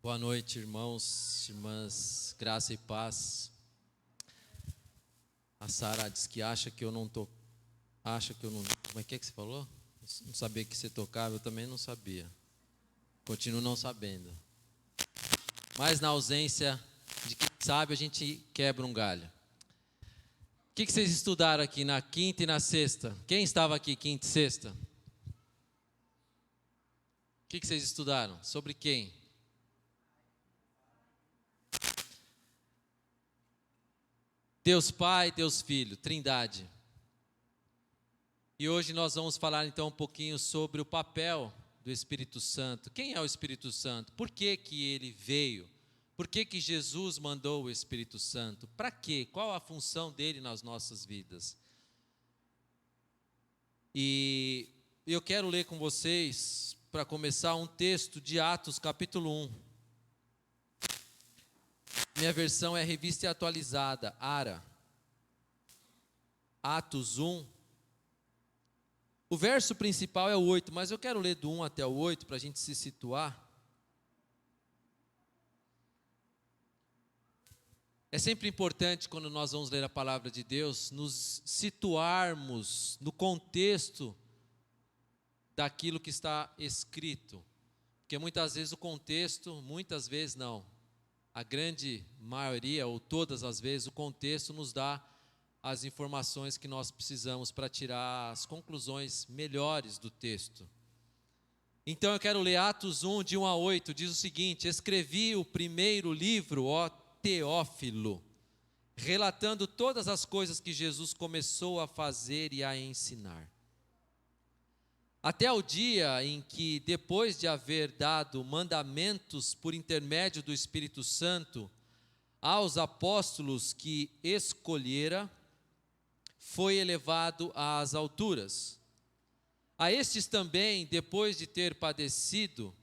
Boa noite, irmãos, irmãs, graça e paz. A Sara diz que acha que eu não tô, acha que eu não, como é que você falou? Não sabia que você tocava, eu também não sabia. Continuo não sabendo. Mas na ausência de quem sabe, a gente quebra um galho. O que vocês estudaram aqui na quinta e na sexta? Quem estava aqui quinta e sexta? O que vocês estudaram? Sobre quem? Deus Pai, Deus Filho, Trindade. E hoje nós vamos falar então um pouquinho sobre o papel do Espírito Santo. Quem é o Espírito Santo? Por que ele veio? Por que Jesus mandou o Espírito Santo? Para quê? Qual a função dele nas nossas vidas? E eu quero ler com vocês, para começar, um texto de Atos capítulo 1. Minha versão é Revista Atualizada, ARA. Atos 1. O verso principal é o 8, mas eu quero ler do 1 até o 8 para a gente se situar. É sempre importante, quando nós vamos ler a palavra de Deus, nos situarmos no contexto daquilo que está escrito. Porque muitas vezes o contexto, muitas vezes não, a grande maioria ou todas as vezes o contexto nos dá as informações que nós precisamos para tirar as conclusões melhores do texto. Então eu quero ler Atos 1, de 1 a 8, diz o seguinte: escrevi o primeiro livro, ó Teófilo, relatando todas as coisas que Jesus começou a fazer e a ensinar. Até o dia em que, depois de haver dado mandamentos por intermédio do Espírito Santo aos apóstolos que escolhera, foi elevado às alturas. A estes também, depois de ter padecido,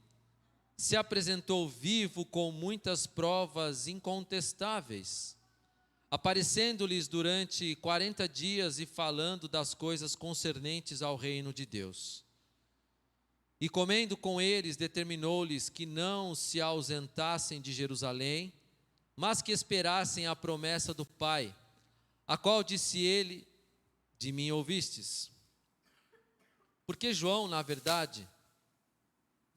se apresentou vivo com muitas provas incontestáveis, aparecendo-lhes durante 40 dias e falando das coisas concernentes ao reino de Deus. E comendo com eles, determinou-lhes que não se ausentassem de Jerusalém, mas que esperassem a promessa do Pai, a qual disse ele: de mim ouvistes. Porque João, na verdade,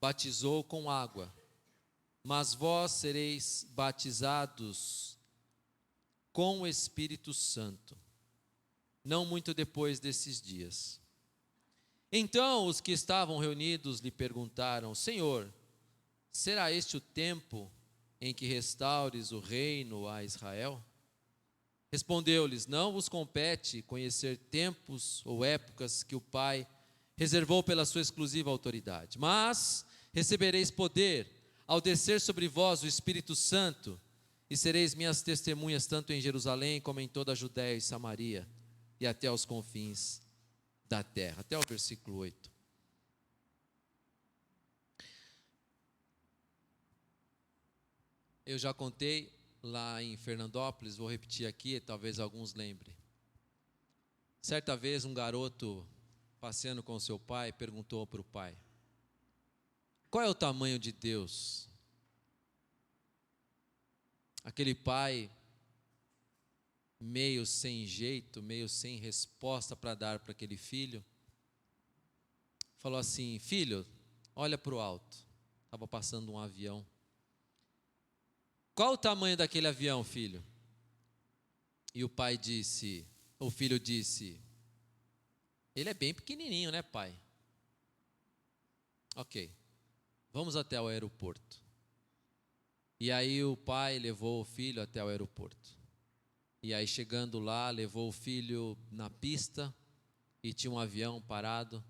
batizou com água, mas vós sereis batizados com o Espírito Santo, não muito depois desses dias. Então os que estavam reunidos lhe perguntaram: Senhor, será este o tempo em que restaures o reino a Israel? Respondeu-lhes: não vos compete conhecer tempos ou épocas que o Pai reservou pela sua exclusiva autoridade, mas recebereis poder ao descer sobre vós o Espírito Santo, e sereis minhas testemunhas tanto em Jerusalém como em toda a Judéia e Samaria e até aos confins da terra. Até o versículo 8. Eu já contei lá em Fernandópolis, vou repetir aqui, talvez alguns lembrem. Certa vez um garoto, passeando com seu pai, perguntou para o pai: qual é o tamanho de Deus? Aquele pai, meio sem jeito, meio sem resposta para dar para aquele filho, falou assim: filho, olha para o alto. Estava passando um avião. Qual o tamanho daquele avião, filho? E o filho disse: ele é bem pequenininho, né, pai? Ok, vamos até o aeroporto. E aí o pai levou o filho até o aeroporto. E aí, chegando lá, levou o filho na pista e tinha um avião parado,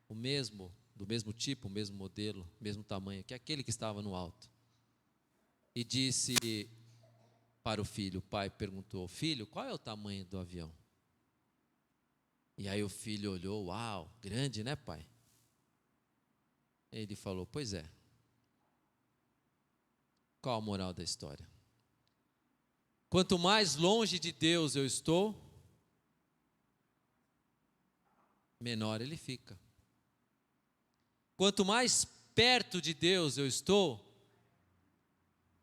do mesmo tipo, o mesmo modelo, mesmo tamanho, que aquele que estava no alto. E disse para o filho, o pai perguntou: filho, qual é o tamanho do avião? E aí o filho olhou: uau, grande, né, pai? Ele falou: pois é. Qual a moral da história? Quanto mais longe de Deus eu estou, menor ele fica. Quanto mais perto de Deus eu estou,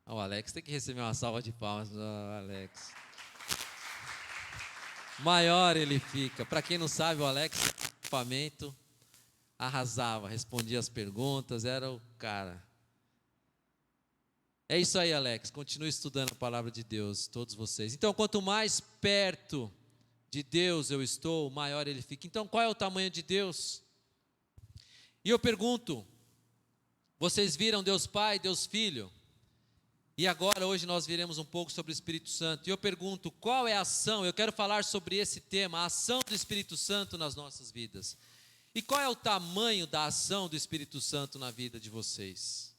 O Alex tem que receber uma salva de palmas. Alex. Maior ele fica. Para quem não sabe, o Alex, equipamento, arrasava, respondia as perguntas, era o cara. É isso aí, Alex. Continue estudando a palavra de Deus, todos vocês. Então, quanto mais perto de Deus eu estou, maior ele fica. Então, qual é o tamanho de Deus? E eu pergunto, vocês viram Deus Pai, Deus Filho? E agora, hoje, nós veremos um pouco sobre o Espírito Santo. E eu pergunto, qual é a ação? Eu quero falar sobre esse tema, a ação do Espírito Santo nas nossas vidas. E qual é o tamanho da ação do Espírito Santo na vida de vocês?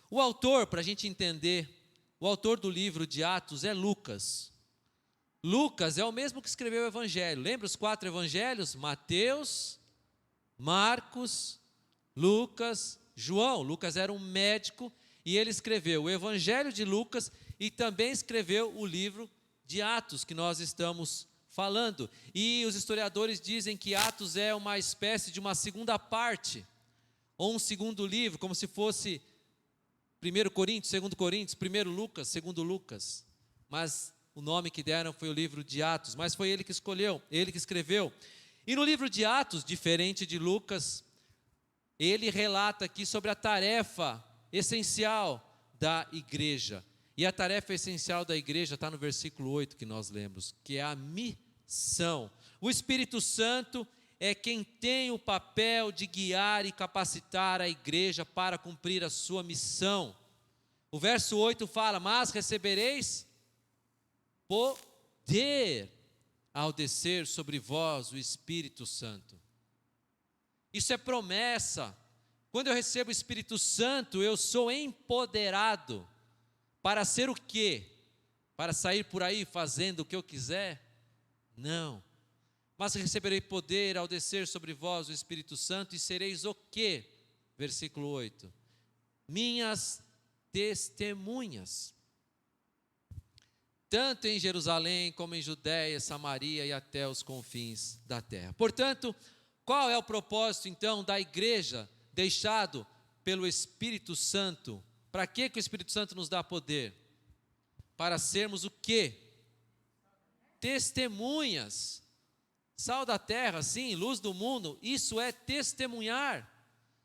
O autor, para a gente entender, o autor do livro de Atos é Lucas. Lucas é o mesmo que escreveu o Evangelho. Lembra os 4 evangelhos? Mateus, Marcos, Lucas, João. Lucas era um médico e ele escreveu o Evangelho de Lucas e também escreveu o livro de Atos, que nós estamos falando. E os historiadores dizem que Atos é uma espécie de uma segunda parte, ou um segundo livro, como se fosse 1 Coríntios, 2 Coríntios, 1 Lucas, 2 Lucas. Mas o nome que deram foi o livro de Atos, mas foi ele que escolheu, ele que escreveu. E no livro de Atos, diferente de Lucas, ele relata aqui sobre a tarefa essencial da igreja. E a tarefa essencial da igreja está no versículo 8 que nós lemos, que é a missão. O Espírito Santo é quem tem o papel de guiar e capacitar a igreja para cumprir a sua missão. O verso 8 fala, mas recebereis poder ao descer sobre vós o Espírito Santo. Isso é promessa. Quando eu recebo o Espírito Santo, eu sou empoderado para ser o quê? Para sair por aí fazendo o que eu quiser? Não. Mas receberei poder ao descer sobre vós o Espírito Santo e sereis o quê? Versículo 8. Minhas testemunhas. Tanto em Jerusalém como em Judéia, Samaria e até os confins da terra. Portanto, qual é o propósito então da igreja deixado pelo Espírito Santo? Para que o Espírito Santo nos dá poder? Para sermos o quê? Testemunhas. Sal da terra, sim, luz do mundo, isso é testemunhar.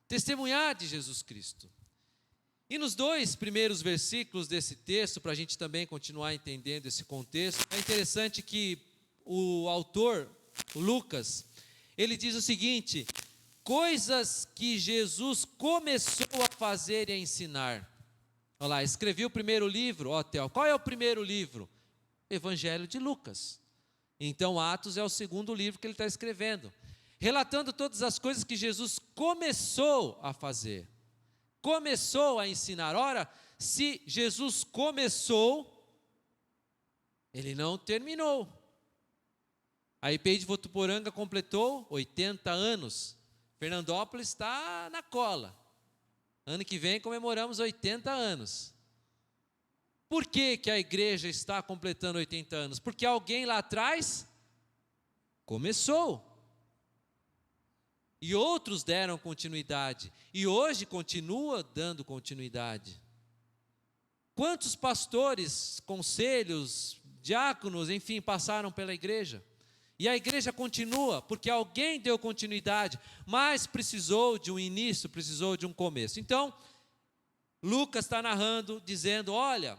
Testemunhar de Jesus Cristo. E nos 2 primeiros versículos desse texto, para a gente também continuar entendendo esse contexto, é interessante que o autor, o Lucas, ele diz o seguinte: coisas que Jesus começou a fazer e a ensinar. Olha lá, escrevi o primeiro livro, Theo, qual é o primeiro livro? Evangelho de Lucas. Então Atos é o segundo livro que ele está escrevendo, relatando todas as coisas que Jesus começou a fazer, começou a ensinar. Ora, se Jesus começou, ele não terminou. A IPI de Votuporanga completou 80 anos, Fernandópolis está na cola. Ano que vem comemoramos 80 anos. Por que a igreja está completando 80 anos? Porque alguém lá atrás começou. E outros deram continuidade. E hoje continua dando continuidade. Quantos pastores, conselhos, diáconos, enfim, passaram pela igreja? E a igreja continua, porque alguém deu continuidade, mas precisou de um início, precisou de um começo. Então, Lucas está narrando, dizendo, olha,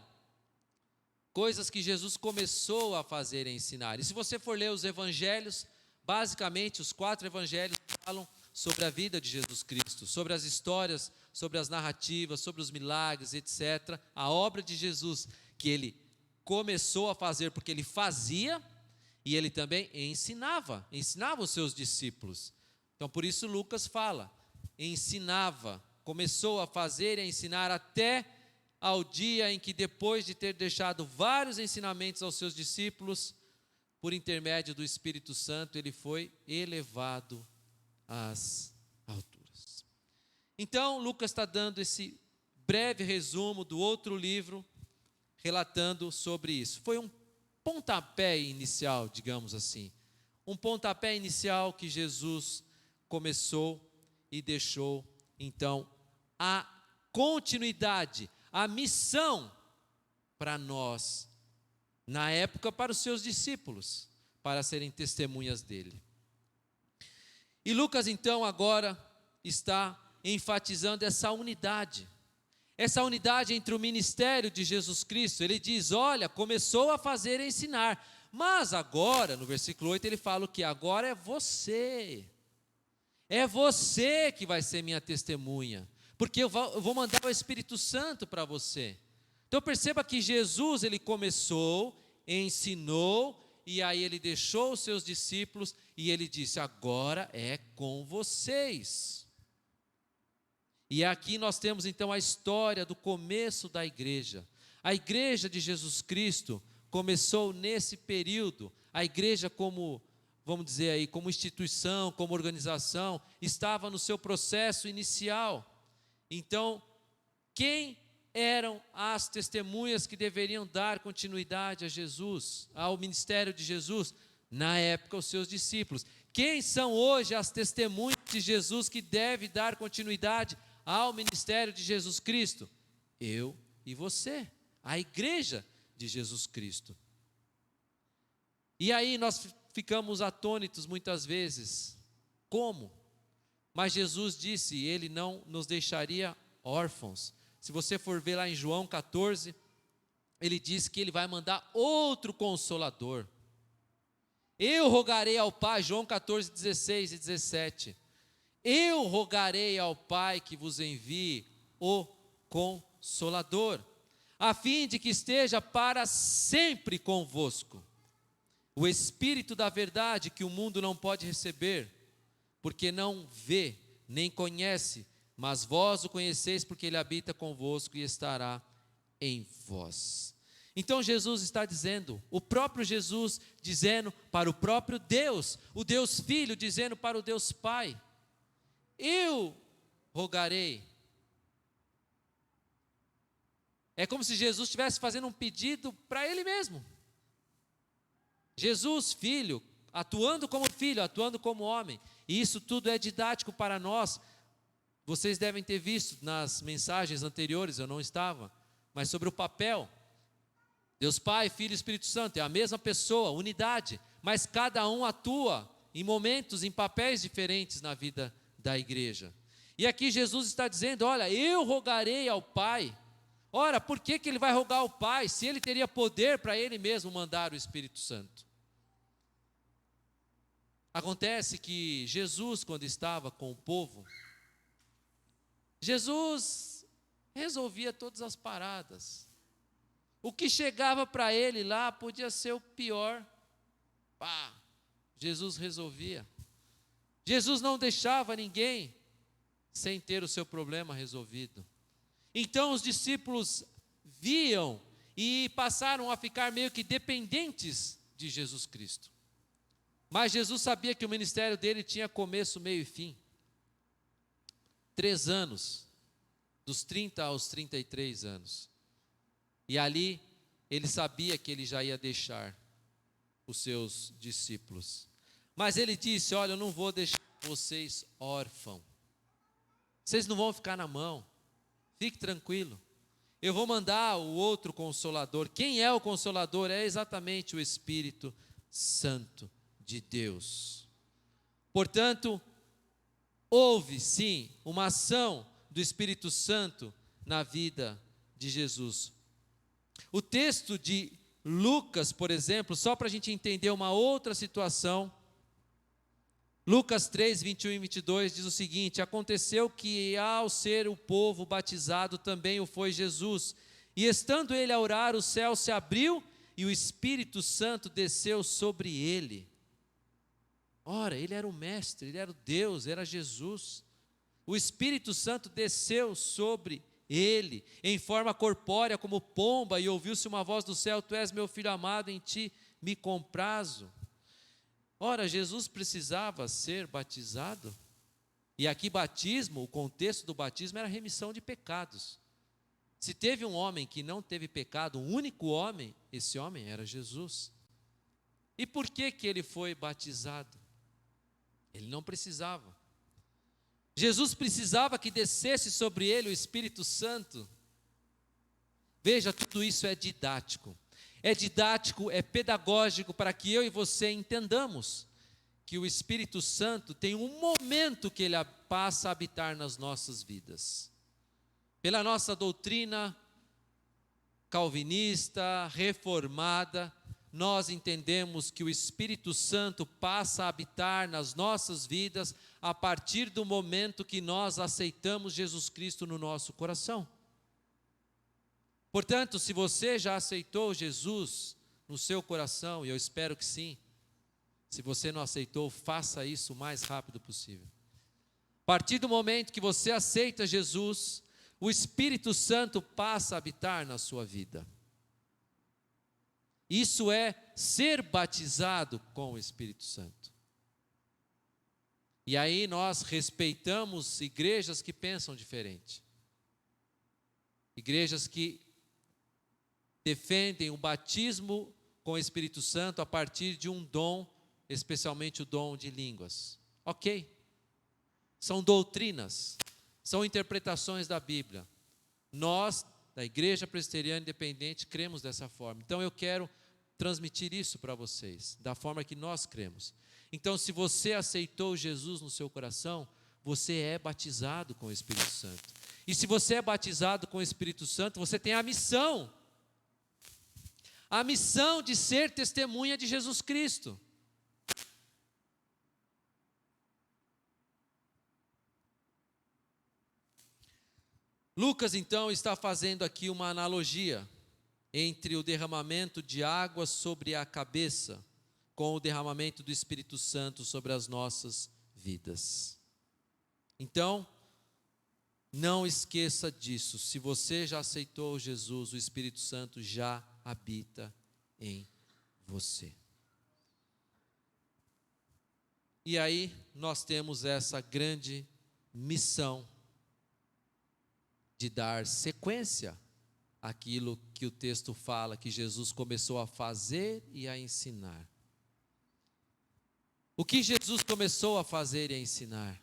coisas que Jesus começou a fazer e ensinar. E se você for ler os evangelhos, basicamente os 4 evangelhos falam sobre a vida de Jesus Cristo, sobre as histórias, sobre as narrativas, sobre os milagres, etc. A obra de Jesus, que ele começou a fazer porque ele fazia, e ele também ensinava os seus discípulos. Então por isso Lucas fala, ensinava, começou a fazer e a ensinar até ao dia em que, depois de ter deixado vários ensinamentos aos seus discípulos, por intermédio do Espírito Santo, ele foi elevado às alturas. Então, Lucas está dando esse breve resumo do outro livro, relatando sobre isso. Foi um pontapé inicial, digamos assim. Um pontapé inicial que Jesus começou e deixou, então, a continuidade, a missão para nós, na época para os seus discípulos, para serem testemunhas dele. E Lucas então agora está enfatizando essa unidade entre o ministério de Jesus Cristo. Ele diz, olha, começou a fazer e ensinar, mas agora, no versículo 8, ele fala que agora é você que vai ser minha testemunha, porque eu vou mandar o Espírito Santo para você. Então perceba que Jesus, ele começou, ensinou, e aí ele deixou os seus discípulos, e ele disse, agora é com vocês. E aqui nós temos então a história do começo da igreja. A igreja de Jesus Cristo começou nesse período. A igreja como, vamos dizer aí, como instituição, como organização, estava no seu processo inicial. Então, quem eram as testemunhas que deveriam dar continuidade a Jesus, ao ministério de Jesus? Na época, os seus discípulos. Quem são hoje as testemunhas de Jesus que devem dar continuidade ao ministério de Jesus Cristo? Eu e você, a igreja de Jesus Cristo. E aí nós ficamos atônitos muitas vezes. Como? Mas Jesus disse, ele não nos deixaria órfãos. Se você for ver lá em João 14, ele diz que ele vai mandar outro Consolador. Eu rogarei ao Pai, João 14, 16 e 17. Eu rogarei ao Pai que vos envie o Consolador, a fim de que esteja para sempre convosco. O Espírito da verdade que o mundo não pode receber, porque não vê, nem conhece, mas vós o conheceis porque ele habita convosco e estará em vós. Então Jesus está dizendo, o próprio Jesus dizendo para o próprio Deus, o Deus Filho dizendo para o Deus Pai, eu rogarei. É como se Jesus estivesse fazendo um pedido para ele mesmo. Jesus, filho, atuando como homem, e isso tudo é didático para nós. Vocês devem ter visto nas mensagens anteriores, eu não estava, mas sobre o papel. Deus Pai, Filho e Espírito Santo, é a mesma pessoa, unidade, mas cada um atua em momentos, em papéis diferentes na vida da igreja. E aqui Jesus está dizendo, olha, eu rogarei ao Pai. Ora, por que ele vai rogar ao Pai, se ele teria poder para ele mesmo mandar o Espírito Santo? Acontece que Jesus, quando estava com o povo, Jesus resolvia todas as paradas. O que chegava para ele lá podia ser o pior. Jesus resolvia. Jesus não deixava ninguém sem ter o seu problema resolvido. Então os discípulos viam e passaram a ficar meio que dependentes de Jesus Cristo. Mas Jesus sabia que o ministério dele tinha começo, meio e fim. 3 anos, dos 30 aos 33 anos. E ali ele sabia que ele já ia deixar os seus discípulos. Mas ele disse, olha, eu não vou deixar vocês órfãos. Vocês não vão ficar na mão. Fique tranquilo. Eu vou mandar o outro Consolador. Quem é o Consolador? É exatamente o Espírito Santo de Deus. Portanto, houve sim uma ação do Espírito Santo na vida de Jesus. O texto de Lucas, por exemplo, só para a gente entender uma outra situação, Lucas 3, 21 e 22 diz o seguinte: aconteceu que ao ser o povo batizado também o foi Jesus, e estando ele a orar, o céu se abriu e o Espírito Santo desceu sobre ele. Ora, ele era o mestre, ele era o Deus, era Jesus. O Espírito Santo desceu sobre ele, em forma corpórea como pomba, e ouviu-se uma voz do céu: tu és meu filho amado, em ti me comprazo. Ora, Jesus precisava ser batizado. E aqui batismo, o contexto do batismo era remissão de pecados. Se teve um homem que não teve pecado, um único homem, esse homem era Jesus. E por que ele foi batizado? Ele não precisava. Jesus precisava que descesse sobre ele o Espírito Santo. Veja, tudo isso é didático. É didático, é pedagógico para que eu e você entendamos que o Espírito Santo tem um momento que ele passa a habitar nas nossas vidas. Pela nossa doutrina calvinista, reformada, nós entendemos que o Espírito Santo passa a habitar nas nossas vidas a partir do momento que nós aceitamos Jesus Cristo no nosso coração. Portanto, se você já aceitou Jesus no seu coração, e eu espero que sim, se você não aceitou, faça isso o mais rápido possível. A partir do momento que você aceita Jesus, o Espírito Santo passa a habitar na sua vida. Isso é ser batizado com o Espírito Santo. E aí nós respeitamos igrejas que pensam diferente. Igrejas que defendem o batismo com o Espírito Santo a partir de um dom, especialmente o dom de línguas. Ok. São doutrinas, são interpretações da Bíblia. Nós, da Igreja Presbiteriana Independente, cremos dessa forma. Então eu quero transmitir isso para vocês, da forma que nós cremos. Então, se você aceitou Jesus no seu coração, você é batizado com o Espírito Santo. E se você é batizado com o Espírito Santo, você tem a missão de ser testemunha de Jesus Cristo. Lucas, então, está fazendo aqui uma analogia entre o derramamento de água sobre a cabeça com o derramamento do Espírito Santo sobre as nossas vidas. Então, não esqueça disso. Se você já aceitou Jesus, o Espírito Santo já habita em você. E aí, nós temos essa grande missão de dar sequência àquilo que o texto fala, que Jesus começou a fazer e a ensinar. O que Jesus começou a fazer e a ensinar?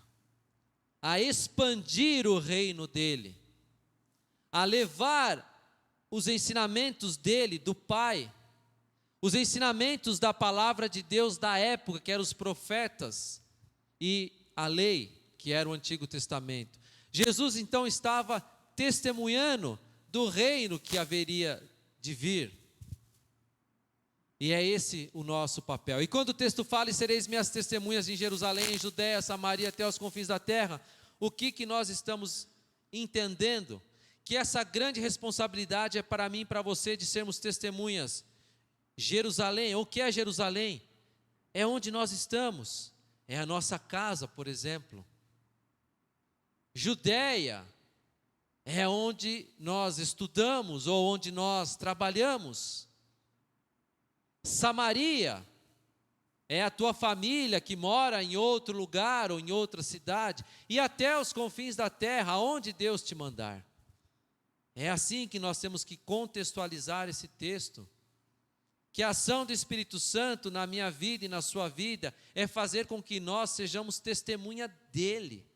A expandir o reino dele, a levar os ensinamentos dele, do Pai, os ensinamentos da palavra de Deus da época, que eram os profetas, e a lei, que era o Antigo Testamento. Jesus então estava testemunhando do reino que haveria de vir. E é esse o nosso papel. E quando o texto fala, e sereis minhas testemunhas em Jerusalém, em Judéia, Samaria, até os confins da terra, o que nós estamos entendendo? Que essa grande responsabilidade é para mim e para você de sermos testemunhas. Jerusalém, o que é Jerusalém? É onde nós estamos, é a nossa casa, por exemplo. Judéia é onde nós estudamos ou onde nós trabalhamos. Samaria é a tua família que mora em outro lugar ou em outra cidade, e até os confins da terra, aonde Deus te mandar. É assim que nós temos que contextualizar esse texto. Que a ação do Espírito Santo na minha vida e na sua vida é fazer com que nós sejamos testemunha dele.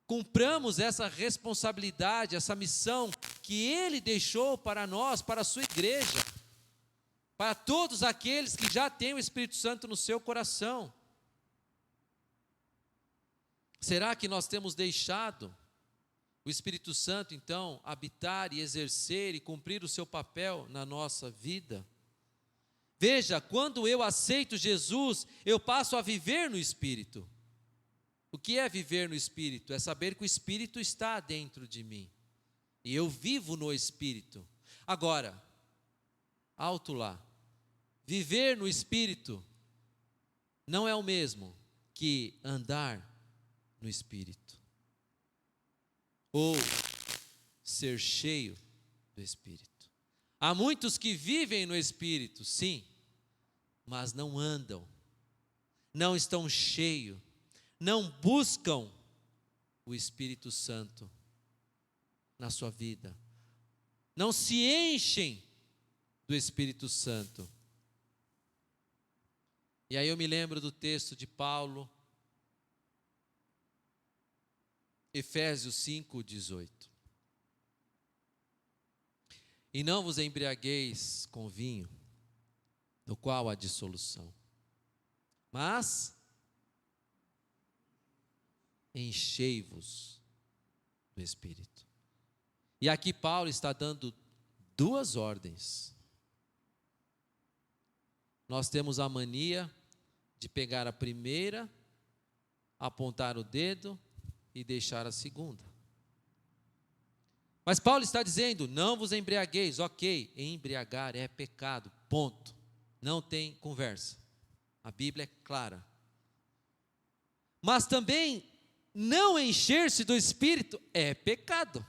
Cumpramos essa responsabilidade, essa missão que ele deixou para nós, para a sua igreja, para todos aqueles que já têm o Espírito Santo no seu coração. Será que nós temos deixado o Espírito Santo, então, habitar e exercer e cumprir o seu papel na nossa vida? Veja, quando eu aceito Jesus, eu passo a viver no Espírito. O que é viver no Espírito? É saber que o Espírito está dentro de mim. E eu vivo no Espírito. Agora, alto lá. Viver no Espírito não é o mesmo que andar no Espírito. Ou ser cheio do Espírito. Há muitos que vivem no Espírito, sim, mas não andam, não estão cheios, não buscam o Espírito Santo na sua vida, não se enchem do Espírito Santo. E aí eu me lembro do texto de Paulo, Efésios 5:18. E não vos embriagueis com vinho, no qual há dissolução, mas enchei-vos do Espírito. E aqui Paulo está dando duas ordens. Nós temos a mania de pegar a primeira, apontar o dedo e deixar a segunda. Mas Paulo está dizendo, não vos embriagueis, ok, embriagar é pecado, ponto. Não tem conversa. A Bíblia é clara. Mas também, não encher-se do Espírito é pecado.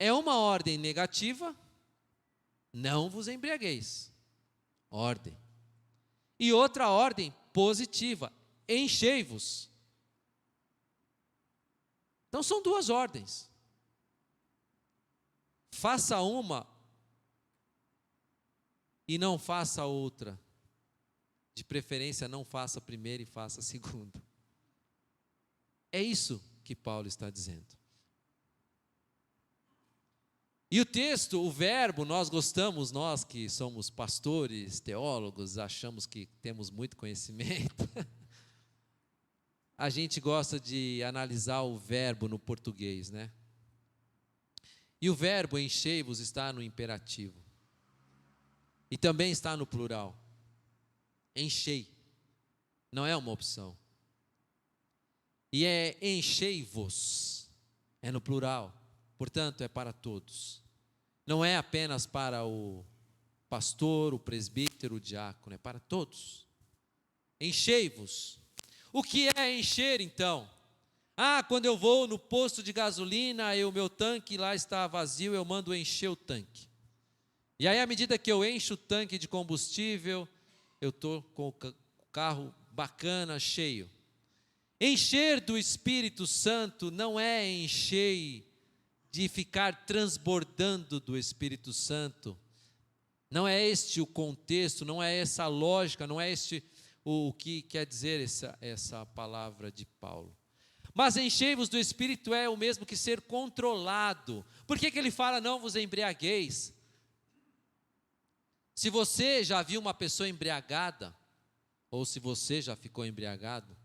É uma ordem negativa, não vos embriagueis. Ordem. E outra ordem positiva, enchei-vos. Então são duas ordens. Faça uma e não faça a outra. De preferência, não faça a primeira e faça a segunda. É isso que Paulo está dizendo. E o texto, o verbo, nós gostamos, nós que somos pastores, teólogos, achamos que temos muito conhecimento. A gente gosta de analisar o verbo no português, né? E o verbo enchei-vos está no imperativo. E também está no plural. Enchei. Não é uma opção. E é enchei-vos. É no plural. Portanto, é para todos. Não é apenas para o pastor, o presbítero, o diácono. É para todos. Enchei-vos. O que é encher, então? Quando eu vou no posto de gasolina e o meu tanque lá está vazio, eu mando encher o tanque. E aí, à medida que eu encho o tanque de combustível, eu estou com o carro bacana, cheio. Encher do Espírito Santo não é encher de ficar transbordando do Espírito Santo. Não é este o contexto, não é essa a lógica, não é este o que quer dizer essa palavra de Paulo. Mas enchei-vos do Espírito é o mesmo que ser controlado. Por que ele fala não vos embriagueis? Se você já viu uma pessoa embriagada, ou se você já ficou embriagado,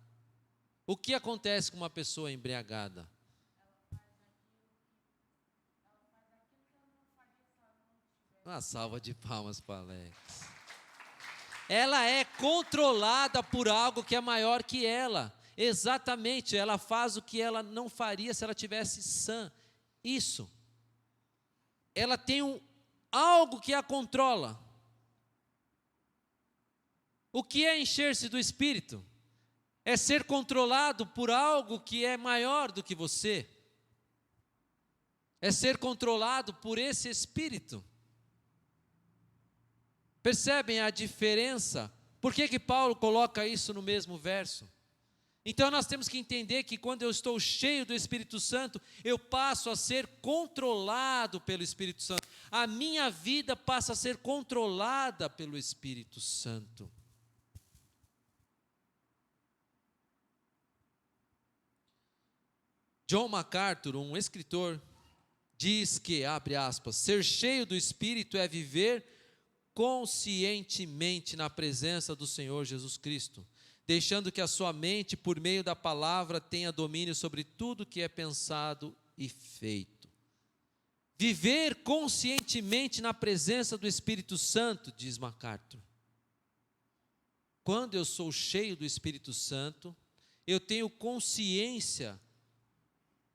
o que acontece com uma pessoa embriagada? Uma salva de palmas para Alex. Ela é controlada por algo que é maior que ela. Exatamente, ela faz o que ela não faria se ela tivesse sã. Isso. Ela tem algo que a controla. O que é encher-se do Espírito? É ser controlado por algo que é maior do que você. É ser controlado por esse Espírito. Percebem a diferença? Por que Paulo coloca isso no mesmo verso? Então nós temos que entender que quando eu estou cheio do Espírito Santo, eu passo a ser controlado pelo Espírito Santo. A minha vida passa a ser controlada pelo Espírito Santo. John MacArthur, um escritor, diz que, abre aspas, ser cheio do Espírito é viver conscientemente na presença do Senhor Jesus Cristo, deixando que a sua mente, por meio da palavra, tenha domínio sobre tudo que é pensado e feito. Viver conscientemente na presença do Espírito Santo, diz MacArthur. Quando eu sou cheio do Espírito Santo, eu tenho consciência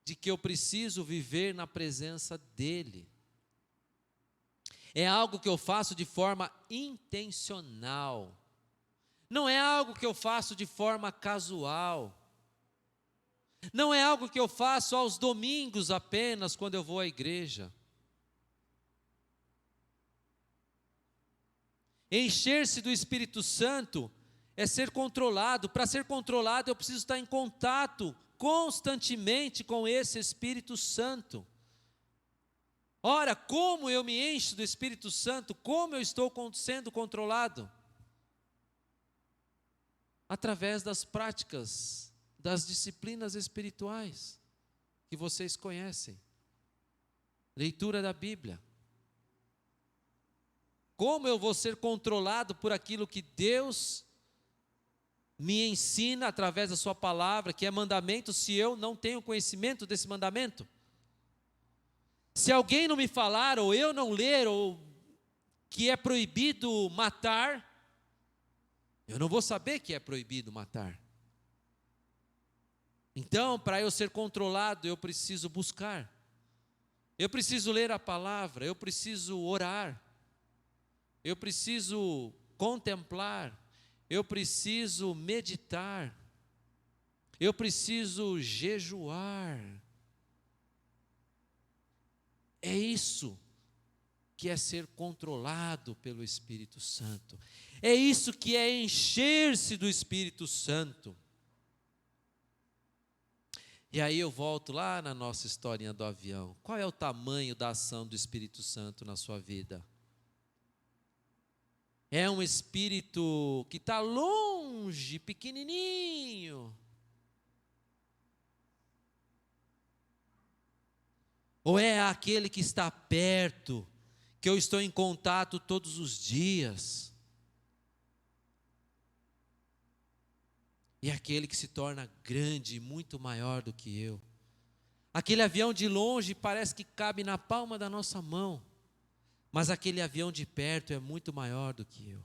de que eu preciso viver na presença dEle. É algo que eu faço de forma intencional. Não é algo que eu faço de forma casual. Não é algo que eu faço aos domingos apenas, quando eu vou à igreja. Encher-se do Espírito Santo é ser controlado. Para ser controlado, eu preciso estar em contato constantemente com esse Espírito Santo. Ora, como eu me encho do Espírito Santo? Como eu estou sendo controlado? Através das práticas, das disciplinas espirituais. que vocês conhecem. Leitura da Bíblia. Como eu vou ser controlado por aquilo que Deus me ensina através da sua palavra, que é mandamento, se eu não tenho conhecimento desse mandamento? Se alguém não me falar, ou eu não ler, ou que é proibido matar, eu não vou saber que é proibido matar. Então, para eu ser controlado, eu preciso buscar. Eu preciso ler a palavra, eu preciso orar. Eu preciso contemplar, eu preciso meditar, eu preciso jejuar. É isso que é ser controlado pelo Espírito Santo. É isso que é encher-se do Espírito Santo. E aí eu volto lá na nossa historinha do avião. Qual é o tamanho da ação do Espírito Santo na sua vida? É um espírito que está longe, pequenininho? Ou é aquele que está perto, que eu estou em contato todos os dias? E é aquele que se torna grande, muito maior do que eu. Aquele avião de longe parece que cabe na palma da nossa mão. Mas aquele avião de perto é muito maior do que eu.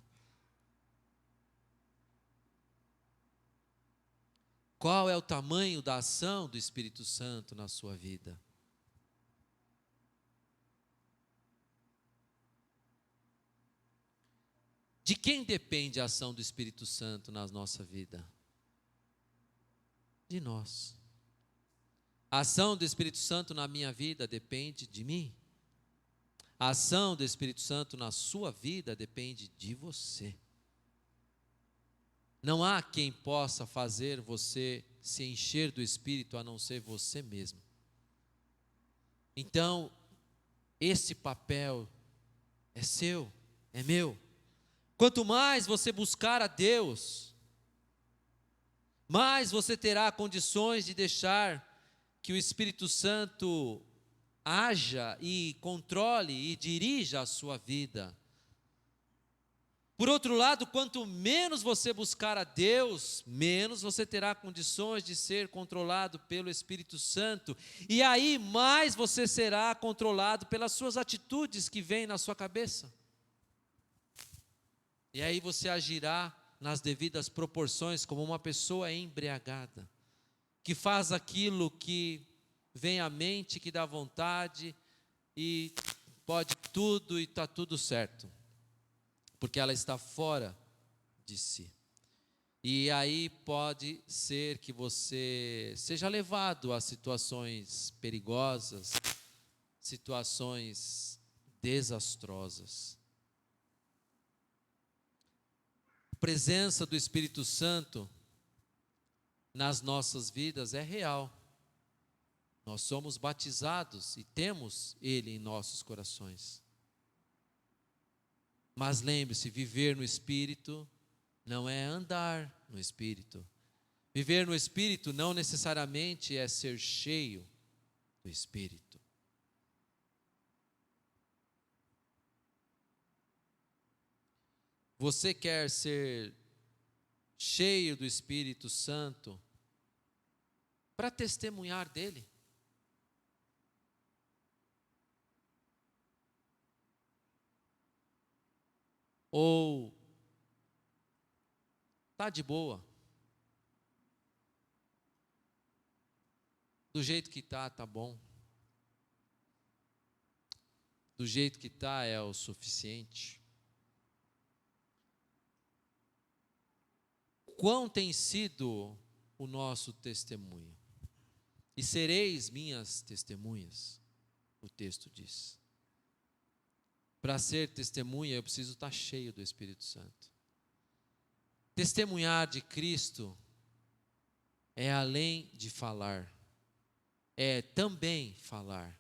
Qual é o tamanho da ação do Espírito Santo na sua vida? De quem depende a ação do Espírito Santo na nossa vida? De nós. A ação do Espírito Santo na minha vida depende de mim. A ação do Espírito Santo na sua vida depende de você. Não há quem possa fazer você se encher do Espírito a não ser você mesmo. Então, esse papel é seu, é meu. Quanto mais você buscar a Deus, mais você terá condições de deixar que o Espírito Santo haja e controle e dirija a sua vida. Por outro lado, quanto menos você buscar a Deus, menos você terá condições de ser controlado pelo Espírito Santo. E aí, mais você será controlado pelas suas atitudes que vêm na sua cabeça. E aí você agirá nas devidas proporções, como uma pessoa embriagada, que faz aquilo que vem à mente, que dá vontade, e pode tudo e está tudo certo, porque ela está fora de si. E aí pode ser que você seja levado a situações perigosas, situações desastrosas. A presença do Espírito Santo nas nossas vidas é real. Nós somos batizados e temos Ele em nossos corações. Mas lembre-se, viver no Espírito não é andar no Espírito. Viver no Espírito não necessariamente é ser cheio do Espírito. Você quer ser cheio do Espírito Santo para testemunhar dele? Ou está de boa? Do jeito que está bom. Do jeito que está é o suficiente. Quão tem sido o nosso testemunho? E sereis minhas testemunhas, o texto diz. Para ser testemunha, eu preciso estar cheio do Espírito Santo. Testemunhar de Cristo é além de falar, é também falar,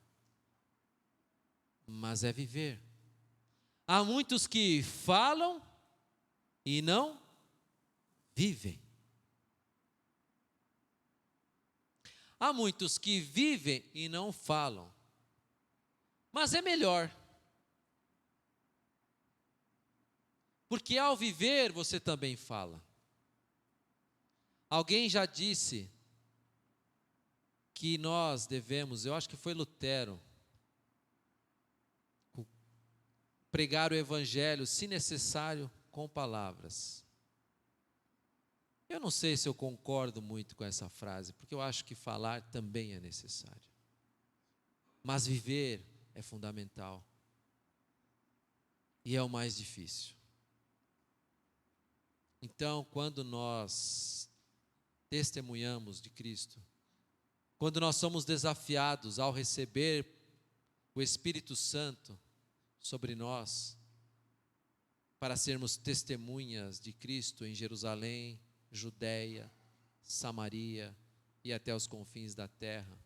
mas é viver. Há muitos que falam e não vivem. Há muitos que vivem e não falam. Mas é melhor. Porque ao viver você também fala. Alguém já disse que nós devemos, eu acho que foi Lutero, pregar o evangelho, se necessário, com palavras. Eu não sei se eu concordo muito com essa frase, porque eu acho que falar também é necessário. Mas viver é fundamental. E é o mais difícil. Então, quando nós testemunhamos de Cristo, quando nós somos desafiados ao receber o Espírito Santo sobre nós, para sermos testemunhas de Cristo em Jerusalém, Judéia, Samaria e até os confins da terra,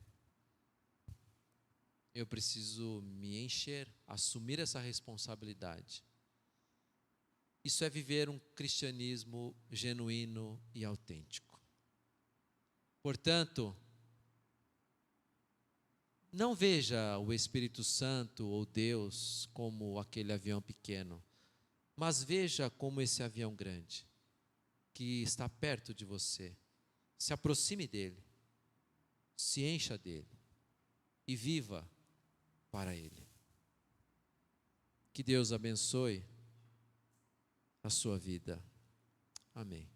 eu preciso me encher, assumir essa responsabilidade. Isso é viver um cristianismo genuíno e autêntico. Portanto, não veja o Espírito Santo ou Deus como aquele avião pequeno, mas veja como esse avião grande, que está perto de você. Se aproxime dele, se encha dele e viva para ele. Que Deus abençoe a sua vida. Amém.